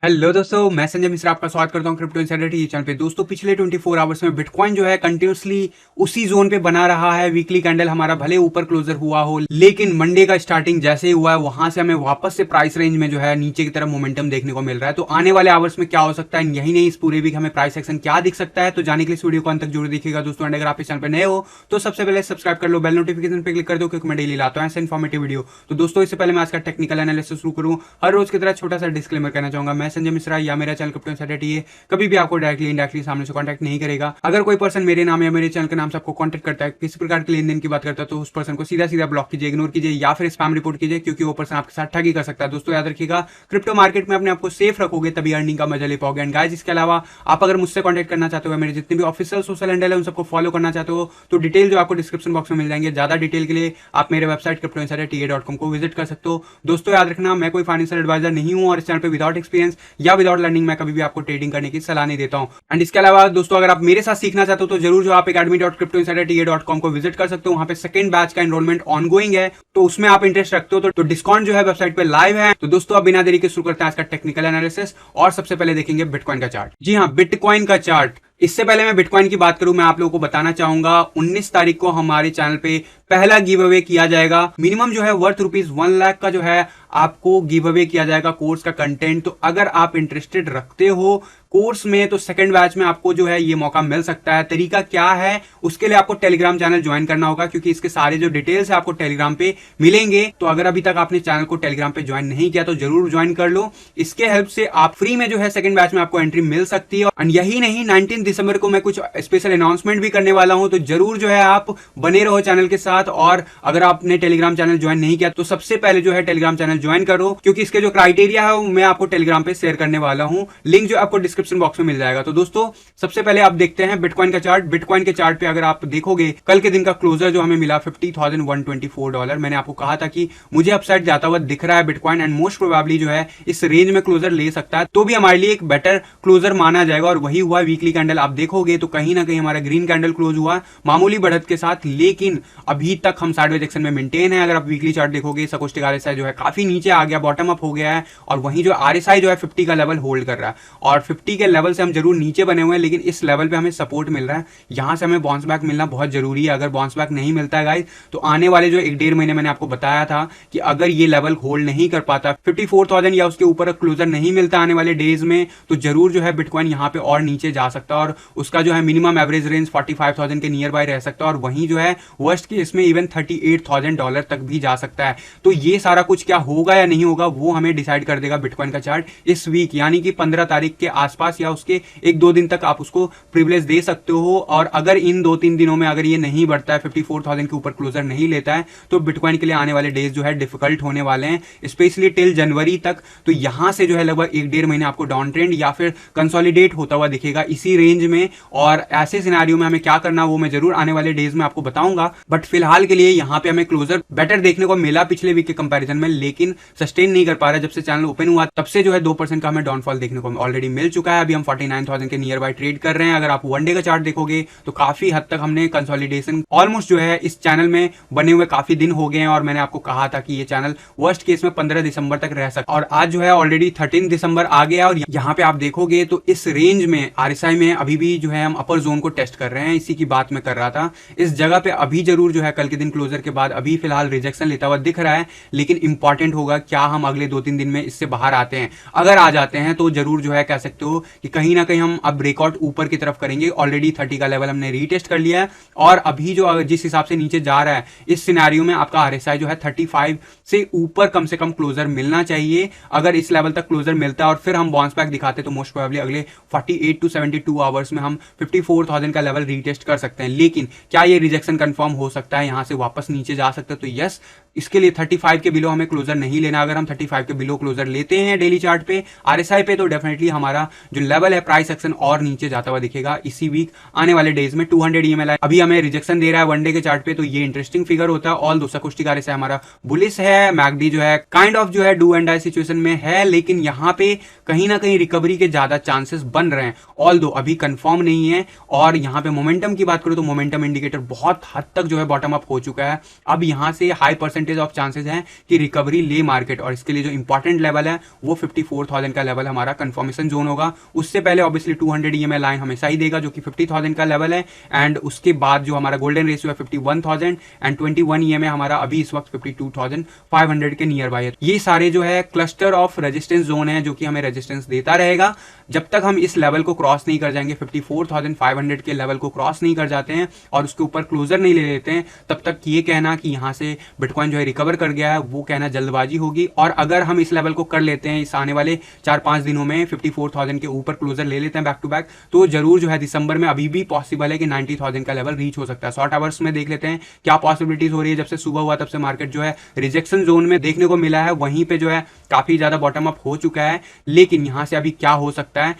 Hello दोस्तों, मैं संजय मिश्रा आपका स्वागत करता हूं क्रिप्टो इनसाइडर टीवी चैनल पे। दोस्तों पिछले 24 आवर्स में बिटकॉइन जो है कंटिन्यूसली उसी जोन पे बना रहा है। वीकली कैंडल हमारा भले ऊपर क्लोजर हुआ हो, लेकिन मंडे का स्टार्टिंग जैसे ही हुआ है वहां से हमें वापस से प्राइस रेंज में जो है नीचे की तरफ मोमेंटम देखने को मिल रहा है। तो आने वाले आवर्स में क्या हो सकता है, यही नहीं इस पूरे वीक हमें प्राइस एक्शन क्या दिख सकता है, तो जाने के लिए इस वीडियो को अंत तक जरूर देखिएगा दोस्तों। अगर आप इस चैनल पर नए हो तो सबसे पहले सब्सक्राइब कर लो, बेल नोटिफिकेशन पे क्लिक कर दो, क्योंकि मैं डेली लाता हूं ऐसे इन्फॉर्मेटिव वीडियो। तो दोस्तों इससे पहले मैं आज का टेक्निकल एनालिसिस शुरू करूं, हर रोज की तरह छोटा सा डिस्क्लेमर करना चाहूंगा। मैं संजय मिश्रा या मेरा चैनल क्रिप्टो इनसाइडर टीवी कभी भी आपको डायरेक्टली इनडायरेक्टली सामने से कांटेक्ट नहीं करेगा। अगर कोई पर्सन मेरे नाम या मेरे चैनल के नाम से आपको कांटेक्ट करता है, किसी प्रकार के लेन देन की बात करता है, तो उस पर्सन को सीधा सीधा ब्लॉक कीजिए, इग्नोर कीजिए या फिर स्पैम रिपोर्ट कीजिए, क्योंकि वो पर्सन आपके साथ ठगी कर सकता है। दोस्तों याद रखिएगा, क्रिप्टो मार्केट में अपने आपको सेफ रखोगे तभी अर्निंग का मजा ले पाओगे। एंड गाइस, इसके अलावा आप अगर मुझसे कांटेक्ट करना चाहते हो, मेरे जितने भी ऑफिशियल सोशल हैंडल है उन सबको फॉलो करना चाहते हो, तो डिटेल जो आपको डिस्क्रिप्शन बॉक्स में मिल जाएंगे। ज्यादा डिटेल के लिए आप मेरे वेबसाइट cryptoinsiderta.com को विजिट कर सकते हो। दोस्तों याद रखना, मैं कोई फाइनेंशियल एडवाइजर नहीं हूं और इस चैनल पे विदाउट एक्सपीरियंस या विदाउट लर्निंग मैं कभी भी आपको ट्रेडिंग करने की सलाह नहीं देता हूं। एंड इसके अलावा दोस्तों, अगर आप मेरे साथ सीखना चाहते हो तो जरूर जो आप academy.cryptoinsiderta.com को विजिट कर सकते हो। वहां पे सेकंड बैच का एनरोलमेंट ऑनगोइंग है, तो उसमें आप इंटरेस्ट रखते हो तो डिस्काउंट जो है वेबसाइट पे लाइव है। तो दोस्तों अब बिना देरी के शुरू करते हैं आज का टेक्निकल एनालिसिस, और सबसे पहले देखेंगे बिटकॉइन का चार्ट। जी हाँ, बिटकॉइन का चार्ट। इससे पहले मैं बिटकॉइन की बात करूं, मैं आप लोगों को बताना चाहूंगा 19 तारीख को हमारे चैनल पे पहला गिव अवे किया जाएगा। मिनिमम जो है वर्थ ₹1 लाख का जो है आपको गिव अवे किया जाएगा कोर्स का कंटेंट। तो अगर आप इंटरेस्टेड रखते हो कोर्स में तो सेकंड बैच में आपको जो है ये मौका मिल सकता है। तरीका क्या है, उसके लिए आपको टेलीग्राम चैनल ज्वाइन करना होगा, क्योंकि इसके सारे जो डिटेल्स है आपको टेलीग्राम पे मिलेंगे। तो अगर अभी तक आपने चैनल को टेलीग्राम पे ज्वाइन नहीं किया तो जरूर ज्वाइन कर लो। इसके हेल्प से आप फ्री में जो है सेकंड बैच में आपको एंट्री मिल सकती है। और यही नहीं, 19 दिसंबर को मैं कुछ स्पेशल अनाउंसमेंट भी करने वाला हूं, तो जरूर जो है आप बने रहो चैनल के साथ। और अगर आपने टेलीग्राम चैनल ज्वाइन नहीं किया तो सबसे पहले जो है टेलीग्राम चैनल ज्वाइन करो, क्योंकि इसके जो क्राइटेरिया है मैं आपको टेलीग्राम पे शेयर करने वाला हूं। लिंक जो आपको डिस्क्रिप्शन बॉक्स में मिल जाएगा। तो दोस्तों सबसे पहले आप देखते हैं बिटकॉइन का चार्ट। बिटकॉइन के चार्ट पे अगर आप देखोगे, कल के दिन का क्लोजर जो हमें मिला $50,124। मैंने आपको कहा था कि मुझे अपसाइड जाता हुआ दिख रहा है बिटकॉइन, एंड मोस्ट प्रोबेबली जो है इस रेंज में क्लोजर ले सकता है, तो भी हमारे लिए एक बेटर क्लोजर माना जाएगा। और वही हुआ। वीकली कैंडल आप देखोगे तो कहीं ना कहीं हमारा ग्रीन कैंडल क्लोज हुआ मामूली बढ़त के साथ, लेकिन अभी तक हम साइडवेज एक्शन में मेंटेन है। अगर आप वीकली चार्ट देखोगे, सकोस्टिक आरएसआई जो है काफी नीचे आ गया, बॉटम अप हो गया है, और वहीं जो आरएसआई जो है 50 का लेवल होल्ड कर रहा है। और 50 के लेवल से हम जरूर नीचे बने हुए हैं, लेकिन इस लेवल पे हमें सपोर्ट मिल रहा है। यहां से हमें बाउंस बैक मिलना बहुत जरूरी है। अगर बाउंस बैक नहीं मिलता है गाइस, तो आने वाले जो 1-1.5 महीने मैंने आपको बताया था कि अगर ये लेवल होल्ड नहीं कर पाता, 54,000 या उसके ऊपर क्लोजर नहीं मिलता आने वाले डेज में, तो जरूर जो है बिटकॉइन यहां पे और नीचे जा सकता है, और उसका जो है मिनिमम एवरेज रेंज 45,000 के नियर बाय रह सकता है। और वहीं जो है वर्स्ट केस में इवन $38,000 तक भी जा सकता है। तो ये सारा कुछ क्या होगा या नहीं होगा, वो हमें डिसाइड कर देगा बिटकॉइन का चार्ट इस वीक, यानी कि 15 तारीख के आसपास या उसके 1-2 दिन तक आप उसको प्रिविलेज दे सकते हो। और अगर इन 2-3 दिनों में अगर ये नहीं बढ़ता है, 54,000 के ऊपर क्लोजर नहीं लेता है, तो बिटकॉइन के लिए आने वाले डेज जो है डिफिकल्ट होने वाले हैं, स्पेशली टिल जनवरी तक। तो यहां से जो है लगभग 1-1.5 महीने आपको डाउन ट्रेंड या फिर कंसोलिडेट होता हुआ दिखेगा इसी रेंज में। और ऐसे सिनेरियो में हमें क्या करना वो मैं जरूर आने वाले डेज में आपको बताऊंगा। बट फिलहाल के लिए यहां पे हमें क्लोजर बेटर देखने को मिला पिछले वीक के कंपैरिजन में, लेकिन सस्टेन नहीं कर पा रहा। जब से चैनल ओपन हुआ तब से जो है 2% का हमें डाउनफॉल देखने को ऑलरेडी मिल चुका है। अभी हम 49,000 के नियर बाय ट्रेड कर रहे हैं। अगर आप वन डे का चार्ट देखोगे तो काफी हद तक हमने कंसोलिडेशन ऑलमोस्ट जो है इस चैनल में बने हुए काफी दिन हो गए हैं। और मैंने आपको कहा था कि ये चैनल वर्स्ट केस में 15 दिसंबर तक रह सकता है, और आज जो है ऑलरेडी 13 दिसंबर आ गया। और यहाँ पे आप देखोगे तो इस रेंज में आरएसआई में अभी भी जो है हम अपर जोन को टेस्ट कर रहे हैं। इसी की बात मैं कर रहा था। इस जगह पे अभी जरूर जो है कल के दिन क्लोजर के बाद अभी फिलहाल रिजेक्शन लेता हुआ दिख रहा है, लेकिन इंपॉर्टेंट होगा क्या हम अगले 2-3 दिन में इससे बाहर आते हैं। अगर आ जाते हैं तो जरूर जो है कह सकते हो कि कहीं ना कहीं हम अब ब्रेकआउट ऊपर की तरफ करेंगे। ऑलरेडी 30 का लेवल हमने रीटेस्ट कर लिया है, और अभी जो जिस हिसाब से नीचे जा रहा है इस सिनेरियो में आपका आरएसआई जो है 35 से ऊपर कम से कम क्लोजर मिलना चाहिए। अगर इस लेवल तक क्लोजर मिलता है और फिर हम बाउंस बैक दिखाते तो मोस्ट प्रोबेबली अगले 48 to 72 आवर्स में हम 54,000 का लेवल रीटेस्ट कर सकते हैं। लेकिन क्या ये रिजेक्शन कंफर्म हो सकता है, यहां से वापस नीचे जा सकता है? तो यस, इसके लिए 35 के बिलो हमें क्लोजर नहीं लेना। अगर हम 35 के बिलो क्लोजर लेते हैं डेली चार्ट पे, आरएसआई पे, तो डेफिनेटली हमारा जो लेवल है प्राइस एक्शन और नीचे जाता हुआ दिखेगा इसी वीक आने वाले डेज में। 200 EML अभी हमें रिजेक्शन दे रहा है वनडे के चार्ट पे, तो ये इंटरेस्टिंग फिगर होता है। ऑल दूसरा कुश्ती आरएसआई हमारा बुलिश है, मैकडी जो है काइंड ऑफ जो है डू एंड डाई सिचुएशन में है, लेकिन यहां पे कहीं ना कहीं रिकवरी के ज्यादा चांसेस बन रहे हैं, ऑल दो अभी कंफर्म नहीं है। और यहां पे मोमेंटम की बात करूं तो मोमेंटम इंडिकेटर बहुत हद तक जो है बॉटम अप हो चुका है। अब यहां से high percent percentage of chances हैं कि रिकवरी ले मार्केट, और इसके लिए जो इंपॉर्टेंट लेवल है वो 54,000 का लेवल हमारा कंफर्मेशन जोन होगा। उससे पहले ऑब्वियसली 200 EMA लाइन हमेशा ही देगा जो कि 50,000 का लेवल है, एंड उसके बाद जो हमारा गोल्डन रेशियो है 51,000 एंड 21 EMA हमारा अभी इस वक्त 52,500 के नियर बाय है। ये सारे जो है क्लस्टर ऑफ रेजिस्टेंस जोन है जो कि हमें रेजिस्टेंस देता रहेगा जब तक हम इस लेवल को क्रॉस नहीं कर जाएंगे, 54,500 के लेवल को क्रॉस नहीं कर जाते हैं और उसके ऊपर क्लोजर नहीं ले लेते हैं, तब तक ये कहना कि यहाँ से बिटकॉइन जो है रिकवर कर गया है वो कहना जल्दबाजी होगी। और अगर हम इस लेवल को कर लेते हैं, इस आने वाले 4-5 दिनों में 54,000 के ऊपर क्लोजर ले लेते हैं बैक टू बैक, तो जरूर जो है दिसंबर में अभी भी पॉसिबल है कि 90,000 का लेवल रीच हो सकता है। शॉर्ट आवर्स में देख लेते हैं क्या पॉसिबिलिटीज हो रही है। जब से सुबह हुआ तब से मार्केट जो है रिजेक्शन जोन में देखने को मिला है, वहीं पे जो है काफी ज्यादा बॉटम अप हो चुका है, लेकिन यहां से अभी क्या हो सकता है,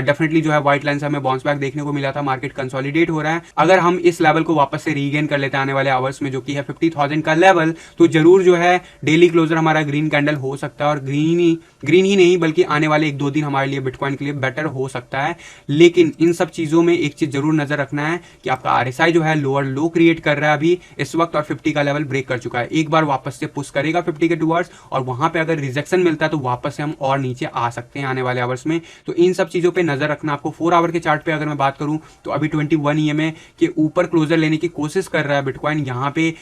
डेफिनेटली जो है व्हाइट लाइन से हमें बाउंस बैक देखने को मिला था, मार्केट कंसोलिडेट हो रहा है। अगर हम इस लेवल को वापस से रीगेन कर लेते हैं आने वाले आवर्स में जो कि है 50,000 का लेवल, तो जरूर जो है डेली क्लोजर हमारा ग्रीन कैंडल हो सकता है, और ग्रीन ही नहीं बल्कि आने वाले 1-2 दिन हमारे लिए बिटकॉइन के लिए बेटर हो सकता है। लेकिन इन सब चीजों में एक चीज जरूर नजर रखना है कि आपका आरएसआई जो है लोअर लो क्रिएट कर रहा है अभी इस वक्त, और 50 का लेवल ब्रेक कर चुका है। एक बार वापस से पुश करेगा 50 के टूवर्ड्स, और वहां पे अगर रिजेक्शन मिलता है तो वापस से हम और नीचे आ सकते हैं आने वाले आवर्स में। तो इन सब चीजों पे नजर रखना आपको। 4 आवर के चार्ट पे अगर मैं बात करूं तो अभी 21 EMA के ऊपर क्लोजर लेने की कोशिश कर रहा है बिटकॉइन। यहाँ पे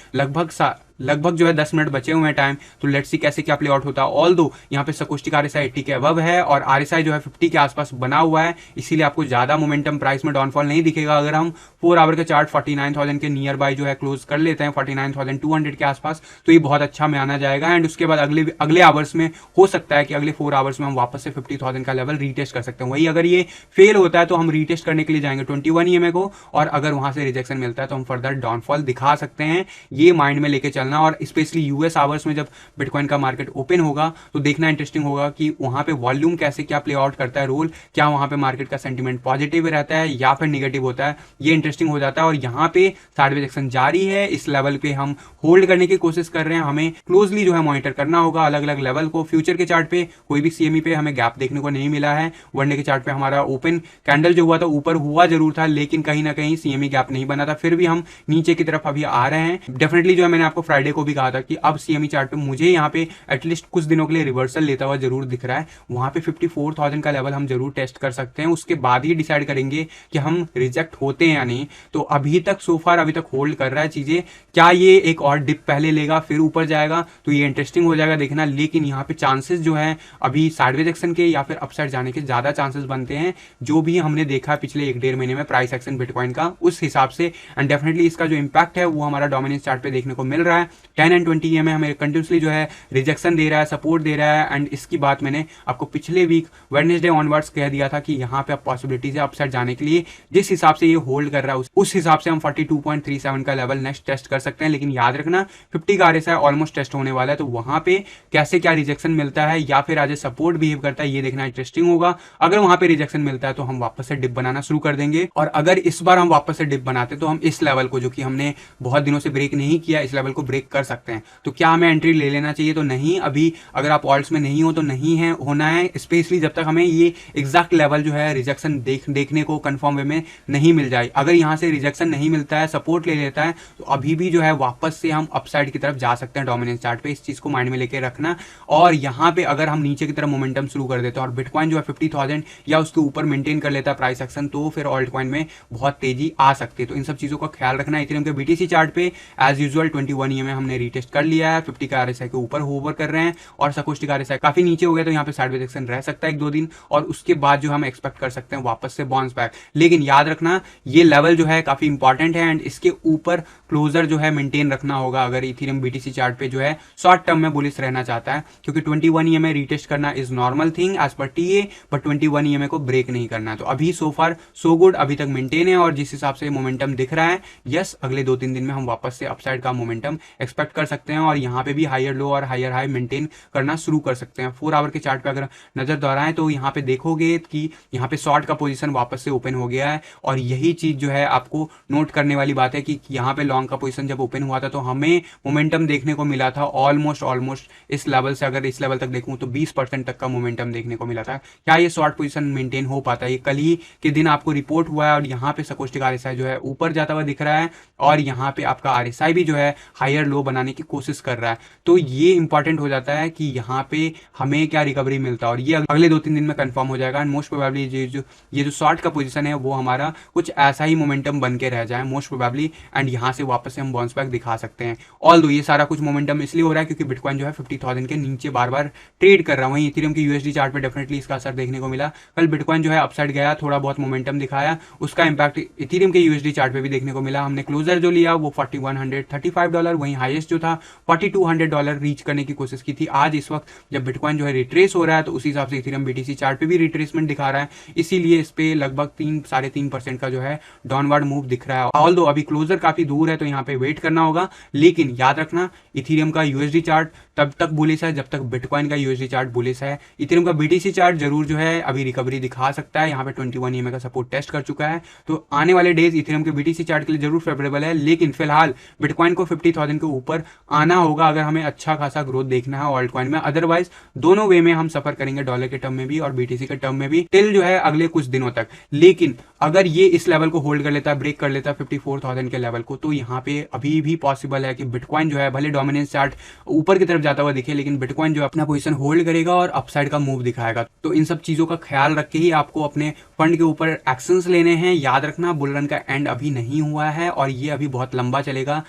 लगभग जो है 10 मिनट बचे हुए हैं टाइम, तो लेट्स सी कैसे क्या प्ले आउट होता है। ऑल दो यहाँ पे सकोस्टिक आरएसआई 80 के अबव है और आरएसआई जो है 50 के आसपास बना हुआ है, इसीलिए आपको ज्यादा मोमेंटम प्राइस में डाउनफॉल नहीं दिखेगा। अगर हम 4 आवर के चार्ट 49,000 के नियर बाय जो है क्लोज कर लेते हैं 49,200 के आसपास, तो ये बहुत अच्छा माना जाएगा। एंड उसके बाद अगले आवर्स में हो सकता है कि अगले 4 आवर्स में हम वापस से 50,000 का लेवल रीटेस्ट कर सकते हैं। वही अगर ये फेल होता है तो हम रीटेस्ट करने के लिए जाएंगे 21 EMA को, और अगर वहां से रिजेक्शन मिलता है तो हम फर्दर डाउनफॉल दिखा सकते हैं। ये माइंड में लेके चलना, और स्पेशली यूएस आवर्स में जब बिटकॉइन का मार्केट ओपन होगा तो देखना इंटरेस्टिंग होगा कि वहां पे वॉल्यूम कैसे क्या प्ले आउट करता है रोल, क्या वहां पे मार्केट का सेंटीमेंट पॉजिटिव रहता है या फिर नेगेटिव होता है, ये इंटरेस्टिंग हो जाता है। और यहाँ पे साइडवेज एक्शन जारी है, इस लेवल पे हम होल्ड करने की कोशिश कर रहे हैं। हमें क्लोजली जो है मॉनिटर करना होगा अलग अलग लेवल को। फ्यूचर के चार्ट पे कोई भी सीएमई पे हमें गैप देखने को नहीं मिला है। वनडे के चार्ट पे हमारा ओपन कैंडल जो हुआ था ऊपर हुआ जरूर था, लेकिन कहीं ना कहीं सीएमई गैप नहीं बना था, फिर भी हम नीचे की तरफ अभी आ रहे हैं। डेफिनेटली जो है मैंने आपको फ्राइडे को भी कहा था कि अब सीएमई चार्ट पे मुझे यहाँ पे एटलीस्ट कुछ दिनों के लिए रिवर्सल लेता हुआ जरूर दिख रहा है। वहां पे 54,000 का लेवल हम जरूर टेस्ट कर सकते हैं, उसके बाद ही डिसाइड करेंगे कि हम रिजेक्ट होते हैं या नहीं। तो अभी तक सोफार अभी तक होल्ड कर रहा है चीजें, क्या ये एक और डिप पहले लेगा फिर ऊपर जाएगा, तो ये इंटरेस्टिंग हो जाएगा देखना। लेकिन यहाँ पे चांसेस जो है अभी साइडवेज एक्शन के या फिर अपसाइड जाने के ज्यादा चांसेस बनते हैं, जो भी हमने देखा पिछले 1-1.5 महीने में प्राइस एक्शन बिटकॉइन का उस हिसाब से। एंड डेफिनेटली इसका जो इंपैक्ट है वो हमारा डोमिनेंस चार्ट पे देखने को मिल रहा है। 10 एंड 20 EMA हमें कंटिन्यूसली जो है रिजेक्शन दे रहा है, सपोर्ट दे रहा है। एंड इसकी बात मैंने आपको पिछले वीक वेडनेसडे ऑनवर्ड्स कह दिया था कि यहाँ पे पॉसिबिलिटीज है अपसाइड जाने के लिए। जिस हिसाब से ये होल्ड कर रहा है उस हिसाब से हम 42.37 का लेवल नेक्स्ट टेस्ट कर सकते हैं। लेकिन याद रखना 50 का आरएसआई ऑलमोस्ट टेस्ट होने वाला है, तो वहां पे कैसे क्या रिजेक्शन मिलता है या फिर आज सपोर्ट बिहेव करता है ये देखना इंटरेस्टिंग होगा। अगर वहां पे रिजेक्शन मिलता है तो हम वापस से डिप बनाना शुरू कर देंगे, और अगर इस बार हम वापस से डिप बनाते तो हम इस लेवल को जो कि हमने बहुत दिनों से ब्रेक नहीं किया, इस लेवल को ब्रेक कर सकते हैं। तो क्या हमें एंट्री ले लेना चाहिए? तो नहीं, अभी अगर आप ऑल्ट्स में नहीं हो तो नहीं है होना है, स्पेशली जब तक हमें ये एग्जैक्ट लेवल जो है रिजेक्शन देखने को कंफर्म वे में नहीं मिल जाए। अगर यहां से रिजेक्शन नहीं मिलता है, सपोर्ट ले लेता है, तो अभी भी जो है वापस से हम अपसाइड की तरफ जा सकते हैं डोमिनेंस चार्ट पे। इस चीज को माइंड में लेके रखना। और यहां पे अगर हम नीचे की तरफ मोमेंटम शुरू कर देते हैं और बिटकॉइन जो है 50,000 या उसके ऊपर मेंटेन कर लेता है प्राइस एक्शन, तो फिर ऑल्ट कॉइन में बहुत तेजी आ सकती है। तो इन सब चीजों का ख्याल रखना। इथेरियम के बीटीसी चार्ट पे एज यूजुअल 21 EMA हमने रीटेस्ट कर लिया है, 50 का आरएसआई के ऊपर होवर कर रहे हैं, और सकोस्टिक आरएसआई काफी नीचे हो गया, तो यहाँ पे साइडवेज एक्शन रह सकता है 1-2 दिन, और उसके बाद जो हम एक्सपेक्ट कर सकते हैं वापस से बाउंस बैक। लेकिन याद रखना ये लेवल जो है काफी इंपॉर्टेंट है, एंड इसके ऊपर क्लोजर जो है मेंटेन रखना होगा अगर इथेरियम बीटीसी चार्ट पे जो है शॉर्ट टर्म में बुलिश रहना चाहता है, क्योंकि 21 EMA रीटेस्ट करना is normal thing as per TA, but 21 EMA को ब्रेक नहीं करना। तो अभी सो फार सो गुड, अभी तक मेंटेन है, और जिस हिसाब से मोमेंटम दिख रहा है, यस अगले 2-3 दिन में हम वापस से अपसाइड का मोमेंटम एक्सपेक्ट कर सकते हैं, और यहाँ पे भी हायर लो और हायर हाई मेंटेन करना शुरू कर सकते हैं। 4 आवर के चार्ट पे अगर नजर दोहराएं तो यहाँ पे देखोगे कि यहाँ पे शॉर्ट का पोजीशन वापस से ओपन हो गया है, और यही चीज जो है आपको नोट करने वाली बात है कि यहाँ पे लॉन्ग का पोजीशन जब ओपन हुआ था तो हमें मोमेंटम देखने को मिला था ऑलमोस्ट इस लेवल से, अगर इस लेवल तक देखूं तो 20% तक का मोमेंटम देखने को मिला था। क्या ये शॉर्ट पोजीशन मेंटेन हो पाता है? ये कल ही के दिन आपको रिपोर्ट हुआ है, और यहाँ पे सकोस्टिक आरएसआई जो है ऊपर जाता हुआ दिख रहा है, और यहाँ पे आपका आरएसआई भी जो है हायर नियर लो बनाने की कोशिश कर रहा है। तो ये इंपॉर्टेंट हो जाता है कि यहाँ पे हमें क्या रिकवरी मिलता है, और ये अगले 2-3 दिन में कंफर्म हो जाएगा। एंड मोस्ट प्रोबेबली ये जो शॉर्ट का पोजीशन है वो हमारा कुछ ऐसा ही मोमेंटम बन के रह जाए मोस्ट प्रोबेबली, एंड यहाँ से वापस से हम बाउंस बैक दिखा सकते हैं। ऑल दो ये सारा कुछ मोमेंटम इसलिए हो रहा है क्योंकि बिटकॉइन जो है 50,000 के नीचे बार बार ट्रेड कर रहा है। वहीं इथेरियम के यूएसडी चार्ट पे डेफिनेटली इसका असर देखने को मिला। कल बिटकॉइन जो है अपसाइड गया, थोड़ा बहुत मोमेंटम दिखाया, उसका इंपैक्ट इथेरियम के यूएसडी चार्ट पे भी देखने को मिला। हमने क्लोजर जो लिया वो $4135, वहीं हाईएस्ट जो था $4200 रीच करने की कोशिश की थी। आज इस वक्त जब बिटकॉइन जो है रिट्रेस हो रहा है तो उसी हिसाब से इथेरियम बीटीसी चार्ट पे भी रिट्रेसमेंट दिखा रहा है, इसीलिए इस पे लगभग 3-3.5% का जो है डाउनवर्ड मूव दिख रहा है। ऑल दो अभी क्लोजर काफी दूर है तो यहाँ पे वेट करना होगा, लेकिन याद रखना इथेरियम का यूएसडी चार्ट तब तक बुलिश है जब तक बिटकॉइन का यूएसडी चार्ट बुलिश है। इथेरियम का बीटीसी चार्ट जरूर जो है अभी रिकवरी दिखा सकता है, यहाँ पे 21 EMA का सपोर्ट टेस्ट कर चुका है, तो आने वाले डेज इथेरियम के बीटीसी चार्ट के लिए जरूर फेवरेबल है। लेकिन फिलहाल बिटकॉइन को 50,000 के ऊपर आना होगा अगर हमें अच्छा खासा ग्रोथ देखना है ऑल्ट कॉइन में। अदरवाइज दोनों वे में हम सफर करेंगे, डॉलर के टर्म में भी और बीटीसी के टर्म में भी, टिल जो है अगले कुछ दिनों तक। लेकिन अगर ये इस लेवल को होल्ड कर लेता है, ब्रेक कर लेता है 54,000 के लेवल को, तो यहाँ पे अभी भी पॉसिबल है कि बिटकॉइन जो है भले डोमिनेंस चार्ट ऊपर की तरफ जाता हुआ दिखे, लेकिन बिटकॉइन जो अपना पोजीशन होल्ड करेगा और अपसाइड का मूव दिखाएगा। तो इन सब चीजों का ख्याल रख के ही आपको अपने फंड के ऊपर एक्शंस लेने हैं। याद रखना बुल रन का एंड अभी नहीं हुआ है और ये अभी बहुत लंबा चलेगा।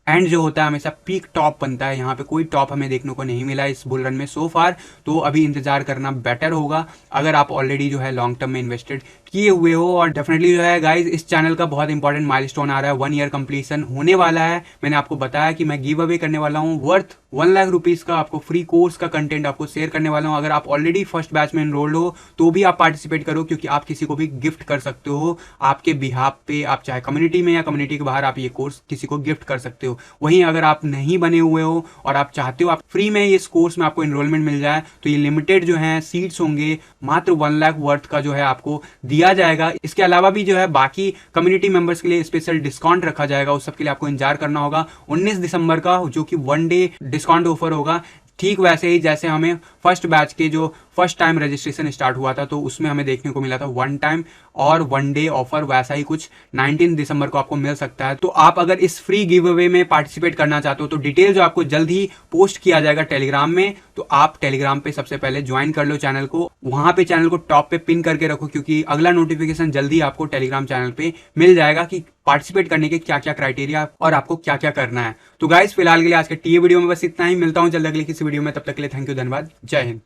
एंड जो होता है हमेशा पीक टॉप बनता है, यहाँ पे कोई टॉप हमें देखने को नहीं मिला इस बुल रन में सो फार, तो अभी इंतजार करना बेटर होगा अगर आप ऑलरेडी जो है लॉन्ग टर्म में इन्वेस्टेड किए हुए हो। और डेफिनेटली जो है गाइज इस चैनल का बहुत इंपॉर्टेंट माइलस्टोन आ रहा है, 1 ईयर कंप्लीशन होने वाला है। मैंने आपको बताया कि मैं गिव अवे करने वाला हूँ वर्थ 1 लाख रुपीज का आपको फ्री कोर्स का कंटेंट आपको शेयर करने वाला हूँ। अगर आप ऑलरेडी फर्स्ट बैच में एनरोल्ड हो तो भी आप पार्टिसिपेट करो, क्योंकि आप किसी को भी गिफ्ट कर सकते हो आपके बिहाफ पे, आप चाहे कम्युनिटी में या कम्युनिटी के बाहर आप ये कोर्स किसी को गिफ्ट कर सकते हो। वहीं अगर आप नहीं बने हुए हो और आप चाहते हो आप फ्री में इस कोर्स में आपको एनरोलमेंट मिल जाए, तो ये लिमिटेड जो है सीट्स होंगे, मात्र 1 लाख वर्थ का जो है आपको दिया जाएगा। इसके अलावा भी जो है बाकी कम्युनिटी मेंबर्स के लिए स्पेशल डिस्काउंट रखा जाएगा, उस सब के लिए आपको इंतजार करना होगा 19 दिसंबर का, जो कि 1 डे डिस्काउंट ऑफर होगा। ठीक वैसे ही जैसे हमें फर्स्ट बैच के जो फर्स्ट टाइम रजिस्ट्रेशन स्टार्ट हुआ था तो उसमें हमें देखने को मिला था 1 टाइम और 1 डे ऑफर, वैसा ही कुछ 19 दिसंबर को आपको मिल सकता है। तो आप अगर इस फ्री गिव अवे में पार्टिसिपेट करना चाहते हो तो डिटेल जो आपको जल्द ही पोस्ट किया जाएगा टेलीग्राम में, तो आप टेलीग्राम पे सबसे पहले ज्वाइन कर लो चैनल को, वहां पे चैनल को टॉप पे पिन करके रखो, क्योंकि अगला नोटिफिकेशन जल्दी आपको टेलीग्राम चैनल पे मिल जाएगा कि पार्टिसिपेट करने के क्या क्या क्राइटेरिया और आपको क्या क्या करना है। तो गाइस फिलहाल के लिए आज के टी वीडियो में बस इतना ही, मिलता हूं जल्द अगले किसी वीडियो में, तब तक के लिए थैंक यू, धन्यवाद, जय हिंद।